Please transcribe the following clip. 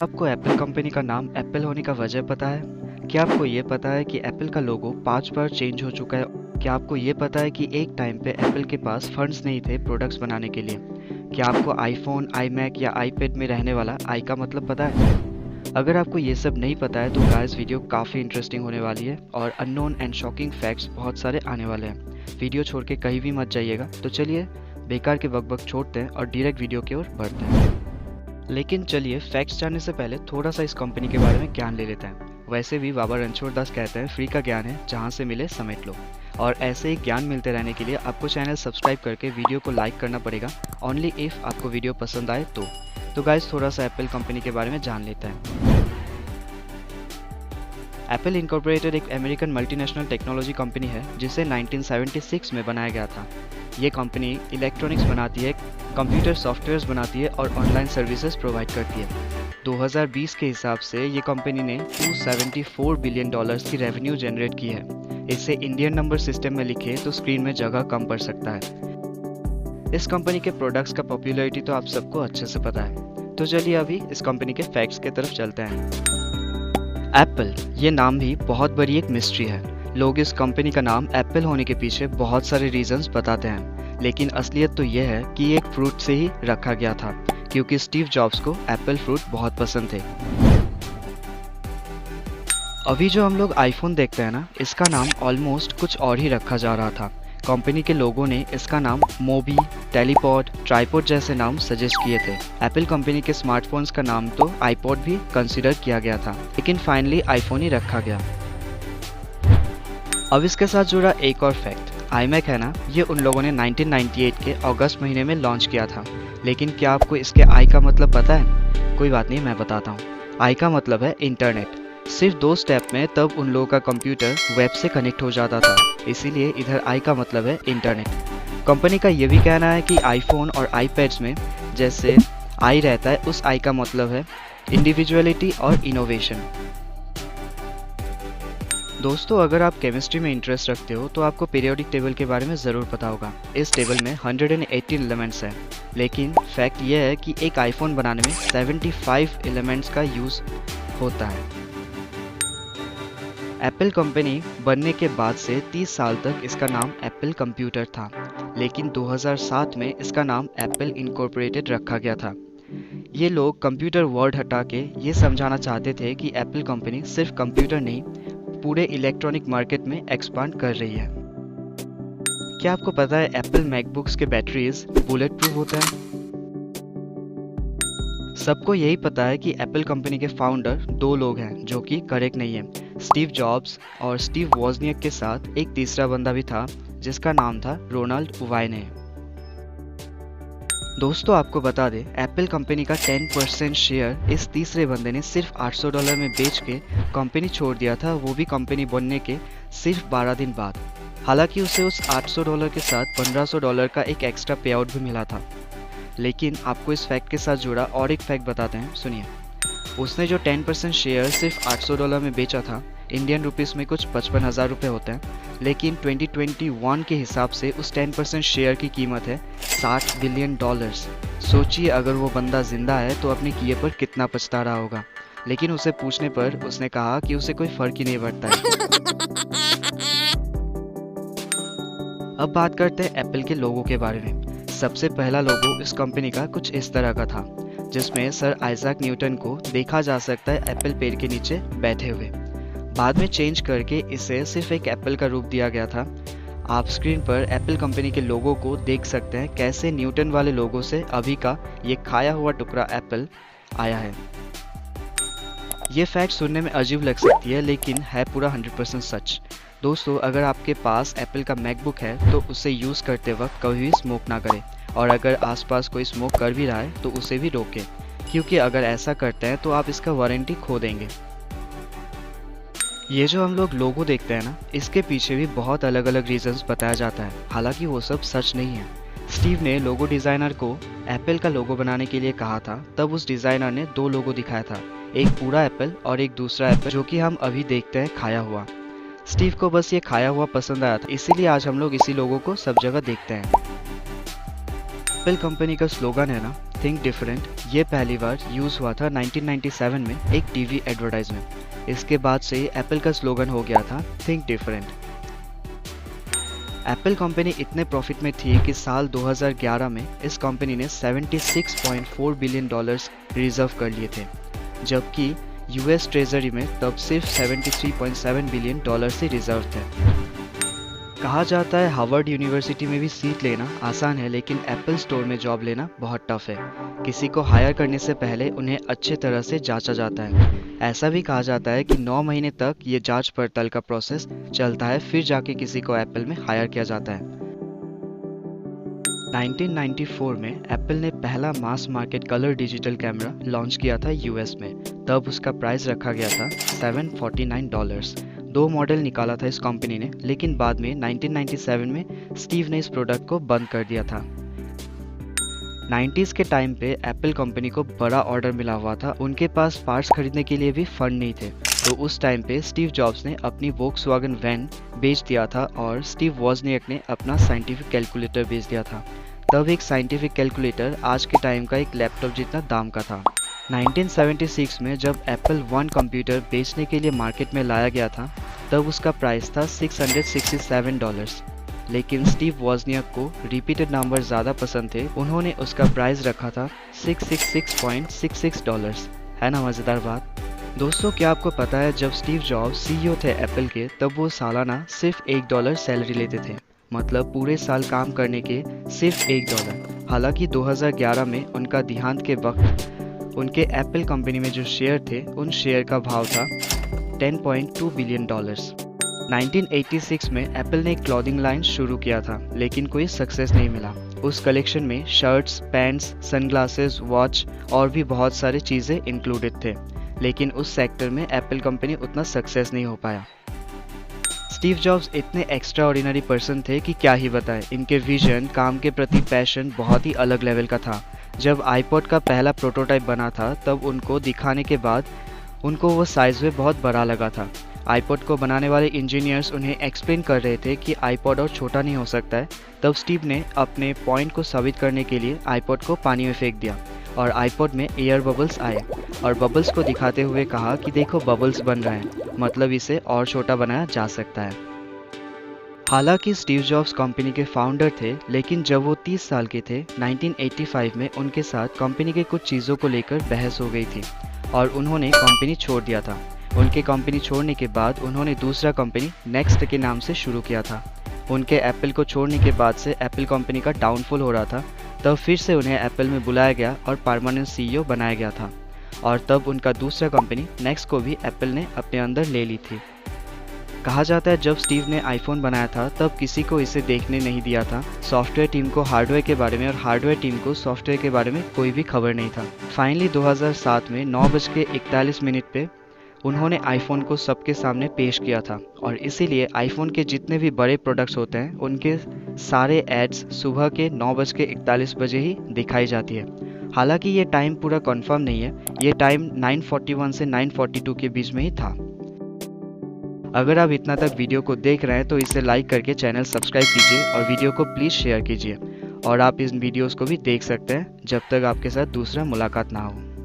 आपको Apple company का नाम एप्पल होने का वजह पता है? क्या आपको ये पता है कि एप्पल का लोगो 5 बार चेंज हो चुका है? क्या आपको ये पता है कि एक टाइम पे एप्पल के पास फंड्स नहीं थे प्रोडक्ट्स बनाने के लिए? क्या आपको आईफोन, आईमैक या आईपैड में रहने वाला आई का मतलब पता है? अगर आपको ये सब नहीं पता है तो गाइस वीडियो काफ़ी इंटरेस्टिंग होने वाली है और अननोन एंड शॉकिंग फैक्ट्स बहुत सारे आने वाले हैं। वीडियो छोड़ के कहीं भी मत जाइएगा। तो चलिए बेकार के बकबक छोड़ते हैं और डायरेक्ट वीडियो की ओर बढ़ते हैं। लेकिन चलिए फैक्ट्स जानने से पहले थोड़ा सा इस कंपनी के बारे में ज्ञान ले लेते हैं। वैसे भी बाबा रणछोड़ दास कहते हैं फ्री का ज्ञान है जहाँ से मिले समेट लो। और ऐसे ही ज्ञान मिलते रहने के लिए आपको चैनल सब्सक्राइब करके वीडियो को लाइक करना पड़ेगा, ओनली इफ़ आपको वीडियो पसंद आए तो गाइस थोड़ा सा एप्पल कंपनी के बारे में जान लेते हैं। एप्पल इनकॉर्पोरेटेड एक अमेरिकन मल्टीनेशनल टेक्नोलॉजी कंपनी है जिसे 1976 में बनाया गया था। ये कंपनी इलेक्ट्रॉनिक्स बनाती है, कंप्यूटर सॉफ्टवेयर्स बनाती है और ऑनलाइन सर्विसेज प्रोवाइड करती है। 2020 के हिसाब से ये कंपनी ने $274 बिलियन की रेवेन्यू जनरेट की है। इसे इंडियन नंबर सिस्टम में लिखे तो स्क्रीन में जगह कम पड़ सकता है। इस कंपनी के प्रोडक्ट्स का पॉपुलैरिटी तो आप सबको अच्छे से पता है। तो चलिए अभी इस कंपनी के फैक्ट्स की तरफ चलते हैं। एप्पल, ये नाम भी बहुत बड़ी एक मिस्ट्री है। लोग इस कंपनी का नाम एप्पल होने के पीछे बहुत सारे रीजंस बताते हैं, लेकिन असलियत तो ये है कि ये एक फ्रूट से ही रखा गया था, क्योंकि स्टीव जॉब्स को एप्पल फ्रूट बहुत पसंद थे। अभी जो हम लोग आईफोन देखते हैं ना, इसका नाम ऑलमोस्ट कुछ और ही रखा जा रहा था। कंपनी के लोगों ने इसका नाम मोबी, टेलीपॉड, ट्राइपॉड जैसे नाम सजेस्ट किए थे। एप्पल कंपनी के स्मार्टफोन्स का नाम तो आईपॉड भी कंसिडर किया गया था, लेकिन फाइनली आईफोन ही रखा गया। अब इसके साथ जुड़ा एक और फैक्ट, आईमैक है ना, ये उन लोगों ने 1998 के अगस्त महीने में लॉन्च किया था। लेकिन क्या आपको इसके आई का मतलब पता है? कोई बात नहीं, मैं बताता हूँ। आई का मतलब है इंटरनेट। सिर्फ 2 स्टेप में तब उन लोगों का कंप्यूटर वेब से कनेक्ट हो जाता था, इसीलिए इधर आई का मतलब है इंटरनेट। कंपनी का ये भी कहना है कि आईफोन और आईपैड्स में जैसे आई रहता है, उस आई का मतलब है इंडिविजुअलिटी और इनोवेशन। दोस्तों, अगर आप केमिस्ट्री में इंटरेस्ट रखते हो तो आपको पीरियोडिक टेबल के बारे में ज़रूर पता होगा। इस टेबल में 118 एलिमेंट्स हैं, लेकिन फैक्ट ये है कि एक आईफोन बनाने में 75 एलिमेंट्स का यूज़ होता है। एप्पल कंपनी बनने के बाद से 30 साल तक इसका नाम एप्पल कंप्यूटर था, लेकिन 2007 में इसका नाम एप्पल इनकॉर्पोरेटेड रखा गया था। ये लोग कंप्यूटर वर्ड हटा के ये समझाना चाहते थे कि एप्पल कंपनी सिर्फ कंप्यूटर नहीं, पूरे इलेक्ट्रॉनिक मार्केट में एक्सपांड कर रही है। क्या आपको पता है एप्पल मैकबुक्स के बैटरीज बुलेट प्रूफ होते हैं? सबको यही पता है कि एप्पल कंपनी के फाउंडर 2 लोग हैं, जो कि करेक्ट नहीं है। स्टीव जॉब्स और स्टीव वॉजनियक के साथ एक तीसरा बंदा भी था जिसका नाम था रोनाल्ड उवाइने। दोस्तों, आपको बता दें एप्पल कंपनी का 10% शेयर इस तीसरे बंदे ने सिर्फ $800 में बेच के कंपनी छोड़ दिया था, वो भी कंपनी बनने के सिर्फ 12 दिन बाद। हालांकि उसे उस $800 के साथ $1500 का एक एक्स्ट्रा पे आउट भी मिला था। लेकिन आपको इस फैक्ट के साथ जुड़ा और एक फैक्ट बताते हैं, सुनिए। उसने जो 10% शेयर सिर्फ $800 में बेचा था, इंडियन रुपीस में कुछ 55,000 रुपये होते हैं, लेकिन 2021 के हिसाब से उस 10% शेयर की कीमत है $60 बिलियन। सोचिए अगर वो बंदा जिंदा है तो अपने किए पर कितना पछता रहा होगा। लेकिन उसे पूछने पर उसने कहा कि उसे कोई फर्क ही नहीं पड़ता है। अब बात करते हैं एप्पल के लोगो के बारे में। सबसे पहला लोगो इस कंपनी का कुछ इस तरह का था, जिसमें सर आइजैक न्यूटन को देखा जा सकता है एप्पल पेड़ के नीचे बैठे हुए। बाद में चेंज करके इसे सिर्फ एक एप्पल का रूप दिया गया था। आप स्क्रीन पर एप्पल कंपनी के लोगो को देख सकते हैं, कैसे न्यूटन वाले लोगो से अभी का ये खाया हुआ टुकड़ा एप्पल आया है। ये फैक्ट सुनने में अजीब लग सकती है, लेकिन है पूरा 100% सच। दोस्तों, अगर आपके पास एप्पल का मैकबुक है तो उसे यूज़ करते वक्त कभी भी स्मोक ना करें, और अगर आसपास कोई स्मोक कर भी रहा है तो उसे भी रोकें, क्योंकि अगर ऐसा करते हैं तो आप इसका वारंटी खो देंगे। ये जो हम लोग लोगो देखते हैं ना, इसके पीछे भी बहुत अलग अलग रीजंस बताया जाता है, हालांकि वो सब सच नहीं है। स्टीव ने लोगो डिज़ाइनर को एप्पल का लोगो बनाने के लिए कहा था, तब उस डिज़ाइनर ने 2 लोगो दिखाया था, एक पूरा एप्पल और एक दूसरा एप्पल जो कि हम अभी देखते हैं खाया हुआ। स्टीव को बस ये खाया हुआ पसंद आया था, इसीलिए आज हम लोग इसी लोगो को सब जगह देखते हैं। एप्पल कंपनी का स्लोगन है ना, थिंक डिफरेंट ये पहली बार यूज़ हुआ था 1997 में एक टीवी एडवर्टाइजमेंट। इसके बाद से एप्पल का स्लोगन हो गया था थिंक डिफरेंट। एप्पल कंपनी इतने प्रॉफिट में थी कि साल 2011 में इस कंपनी ने $76.4 बिलियन रिजर्व कर लिए थे, जबकि यूएस ट्रेजरी में तब सिर्फ $73.7 बिलियन से रिजर्व थे। कहा जाता है हार्वर्ड यूनिवर्सिटी में भी सीट लेना आसान है, लेकिन एप्पल स्टोर में जॉब लेना बहुत टफ है। किसी को हायर करने से पहले उन्हें अच्छे तरह से जांचा जाता है। ऐसा भी कहा जाता है कि 9 महीने तक ये जांच पड़ताल का प्रोसेस चलता है, फिर जाके किसी को एप्पल में हायर किया जाता है। 1994 में एप्पल ने पहला mass market colour digital camera launch किया था यूएस में। तब उसका प्राइस रखा गया था $749। 2 मॉडल निकाला था इस कंपनी ने, लेकिन बाद में 1997 में स्टीव ने इस प्रोडक्ट को बंद कर दिया था। 90s के टाइम पे एप्पल कंपनी को बड़ा ऑर्डर मिला हुआ था, उनके पास पार्ट्स खरीदने के लिए भी फंड नहीं थे। तो उस टाइम पे स्टीव जॉब्स ने अपनी वोक्सवैगन वैन बेच दिया था और स्टीव वॉजनियक ने अपना साइंटिफिक कैलकुलेटर बेच दिया था। तब एक साइंटिफिक कैलकुलेटर आज के टाइम का एक लैपटॉप जितना दाम का था। 1976 में जब एप्पल वन कंप्यूटर बेचने के लिए मार्केट में लाया गया था, तब उसका प्राइस था $667, लेकिन स्टीव वॉजनियक को रिपीटेड नंबर ज़्यादा पसंद थे। उन्होंने उसका प्राइस रखा था $666.66। है ना मज़ेदार बात। दोस्तों, क्या आपको पता है जब स्टीव जॉब्स सीईओ थे एप्पल के, तब वो सालाना सिर्फ $1 सैलरी लेते थे, मतलब पूरे साल काम करने के सिर्फ $1। हालांकि 2011 में उनका देहांत के वक्त उनके एप्पल कंपनी में जो शेयर थे, उन शेयर का भाव था $10.2 बिलियन। 1986 में एप्पल ने एक क्लॉथिंग लाइन शुरू किया था, लेकिन कोई सक्सेस नहीं मिला। उस कलेक्शन में शर्ट्स, पैंट्स, सनग्लासेस, वॉच और भी बहुत सारी चीज़ें इंक्लूडेड थे, लेकिन उस सेक्टर में एप्पल कंपनी उतना सक्सेस नहीं हो पाया। स्टीव जॉब्स इतने एक्स्ट्रा ऑर्डिनरी पर्सन थे कि क्या ही बताएं। इनके विजन, काम के प्रति पैशन बहुत ही अलग लेवल का था। जब आईपॉड का पहला प्रोटोटाइप बना था, तब उनको दिखाने के बाद उनको वो साइज़ में बहुत बड़ा लगा था। आईपॉड को बनाने वाले इंजीनियर्स उन्हें एक्सप्लेन कर रहे थे कि आईपॉड और छोटा नहीं हो सकता है। तब स्टीव ने अपने पॉइंट को साबित करने के लिए आईपॉड को पानी में फेंक दिया और आईपॉड में एयर बबल्स आए और बबल्स को दिखाते हुए कहा कि देखो बबल्स बन रहे हैं, मतलब इसे और छोटा बनाया जा सकता है। हालांकि स्टीव जॉब्स कंपनी के फाउंडर थे, लेकिन जब वो 30 साल के थे, 1985 में उनके साथ कंपनी के कुछ चीज़ों को लेकर बहस हो गई थी और उन्होंने कंपनी छोड़ दिया था। उनके कंपनी छोड़ने के बाद उन्होंने दूसरा कंपनी नेक्स्ट के नाम से शुरू किया था। उनके एप्पल को छोड़ने के बाद से एप्पल कंपनी का डाउनफॉल हो रहा था, तब फिर से उन्हें एप्पल में बुलाया गया और परमानेंट सीईओ बनाया गया था और तब उनका दूसरा कंपनी नेक्स्ट को भी एप्पल ने अपने अंदर ले ली थी। कहा जाता है जब स्टीव ने आईफोन बनाया था, तब किसी को इसे देखने नहीं दिया था। सॉफ्टवेयर टीम को हार्डवेयर के बारे में और हार्डवेयर टीम को सॉफ्टवेयर के बारे में कोई भी खबर नहीं था। फाइनली 2007 में 9:41 पे उन्होंने आईफोन को सबके सामने पेश किया था और इसीलिए आईफोन के जितने भी बड़े प्रोडक्ट्स होते हैं, उनके सारे एड्स सुबह के 9:41 ही दिखाई जाती है। हालांकि ये टाइम पूरा कंफर्म नहीं है, ये टाइम 9:41 से 9:42 के बीच में ही था। अगर आप इतना तक वीडियो को देख रहे हैं तो इसे लाइक करके चैनल सब्सक्राइब कीजिए और वीडियो को प्लीज़ शेयर कीजिए। और आप इन वीडियोस को भी देख सकते हैं जब तक आपके साथ दूसरा मुलाकात ना हो।